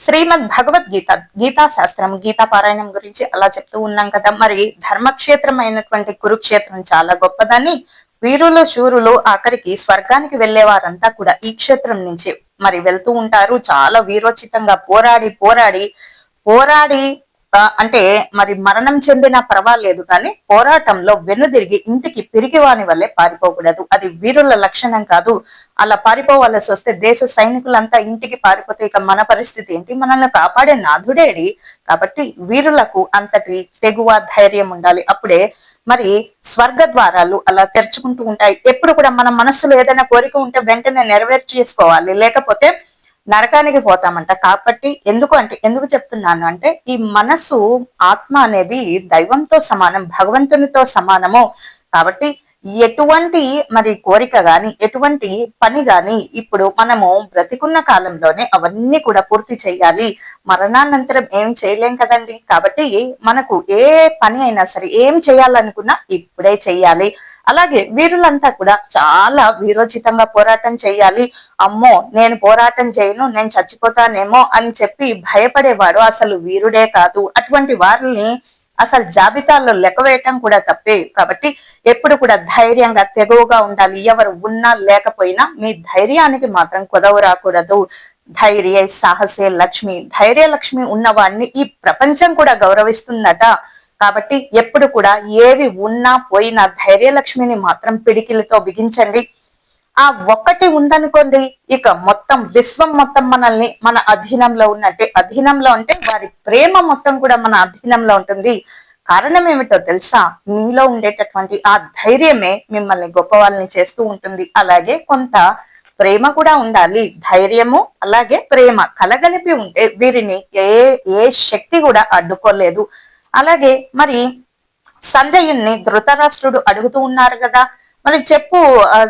శ్రీమద్ భగవద్గీత గీతా శాస్త్రం గీతా పారాయణం గురించి అలా చెప్తూ ఉన్నాం కదా. మరి ధర్మక్షేత్రం అయినటువంటి కురుక్షేత్రం చాలా గొప్పదని, వీరులు శూరులు ఆఖరికి స్వర్గానికి వెళ్లే వారంతా కూడా ఈ క్షేత్రం నుంచి మరి వెళ్తూ ఉంటారు. చాలా వీరోచితంగా పోరాడి పోరాడి పోరాడి అంటే మరి మరణం చెందినా పర్వాలేదు, కానీ పోరాటంలో వెన్నుదిరిగి ఇంటికి పిరికివాని వల్లే పారిపోకూడదు. అది వీరుల లక్షణం కాదు. అలా పారిపోవాల్సి వస్తే దేశ సైనికులంతా ఇంటికి పారిపోతే ఇక మన పరిస్థితి ఏంటి? మనల్ని కాపాడే నాథుడేడి. కాబట్టి వీరులకు అంతటి తెగువ ధైర్యం ఉండాలి. అప్పుడే మరి స్వర్గ ద్వారాలు అలా తెరుచుకుంటూ ఉంటాయి. ఎప్పుడు కూడా మన మనస్సులో ఏదైనా కోరిక ఉంటే వెంటనే నెరవేర్చేసుకోవాలి, లేకపోతే నరకానికి పోతామంట. కాబట్టి ఎందుకు చెప్తున్నాను అంటే, ఈ మనసు ఆత్మ అనేది దైవంతో సమానం, భగవంతునితో సమానము. కాబట్టి ఎటువంటి మరి కోరిక గాని ఎటువంటి పని గాని ఇప్పుడు మనము బ్రతికున్న కాలంలోనే అవన్నీ కూడా పూర్తి చేయాలి. మరణానంతరం ఏం చేయలేం కదండి. కాబట్టి మనకు ఏ పని అయినా సరే ఏం చేయాలనుకున్నా ఇప్పుడే చెయ్యాలి. అలాగే వీరులంతా కూడా చాలా వీరోచితంగా పోరాటం చేయాలి. అమ్మో నేను పోరాటం చేయను, నేను చచ్చిపోతానేమో అని చెప్పి భయపడేవాడు అసలు వీరుడే కాదు. అటువంటి వారిని అసలు జాబితాల్లో లెక్క వేయటం కూడా తప్పే. కాబట్టి ఎప్పుడు కూడా ధైర్యంగా తెగువగా ఉండాలి. ఎవరు ఉన్నా లేకపోయినా మీ ధైర్యానికి మాత్రం కొదవ రాకూడదు. ధైర్య సాహసే లక్ష్మి, ధైర్య లక్ష్మి ఉన్నవాడిని ఈ ప్రపంచం కూడా గౌరవిస్తుందట. కాబట్టి ఎప్పుడు కూడా ఏవి ఉన్నా పోయినా ధైర్యలక్ష్మిని మాత్రం పిడికిలతో బిగించండి. ఆ ఒక్కటి ఉందనుకోండి, ఇక మొత్తం విశ్వం మొత్తం మనల్ని మన అధీనంలో ఉన్నట్టే. అధీనంలో అంటే వారి ప్రేమ మొత్తం కూడా మన అధీనంలో ఉంటుంది. కారణం ఏమిటో తెలుసా? మీలో ఉండేటటువంటి ఆ ధైర్యమే మిమ్మల్ని గొప్ప వాళ్ళని చేస్తూ ఉంటుంది. అలాగే కొంత ప్రేమ కూడా ఉండాలి. ధైర్యము అలాగే ప్రేమ కలగలిపి ఉంటే వీరిని ఏ శక్తి కూడా అడ్డుకోలేదు. అలాగే మరి సంజయుణ్ణి ధృతరాష్ట్రుడు అడుగుతూ ఉన్నారు కదా, మరి చెప్పు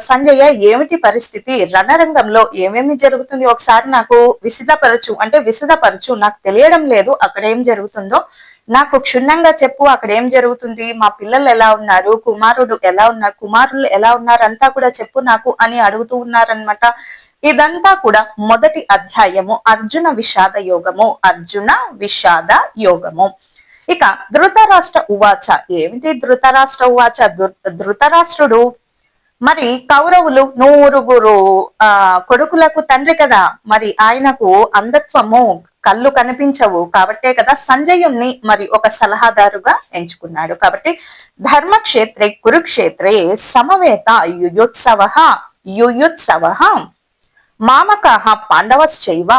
సంజయ, ఏమిటి పరిస్థితి? రణరంగంలో ఏమేమి జరుగుతుంది? ఒకసారి నాకు విశదపరచు, నాకు తెలియడం లేదు అక్కడ ఏం జరుగుతుందో. నాకు క్షుణ్ణంగా చెప్పు, అక్కడ ఏం జరుగుతుంది, మా పిల్లలు ఎలా ఉన్నారు, కుమారులు ఎలా ఉన్నారు అంతా కూడా చెప్పు నాకు అని అడుగుతూ ఉన్నారనమాట. ఇదంతా కూడా మొదటి అధ్యాయము, అర్జున విషాద యోగము. ఇక ధృతరాష్ట్ర ఉవాచ. ఏమిటి ధృతరాష్ట్ర ఉవాచ? ధృతరాష్ట్రుడు మరి కౌరవులు 100 కొడుకులకు తండ్రి కదా, మరి ఆయనకు అంధత్వము, కళ్ళు కనిపించవు. కాబట్టే కదా సంజయుణ్ణి మరి ఒక సలహాదారుగా ఎంచుకున్నాడు. కాబట్టి ధర్మక్షేత్రే కురుక్షేత్రే సమవేత యుయుత్సవ మామకాః పాండవశ్చైవ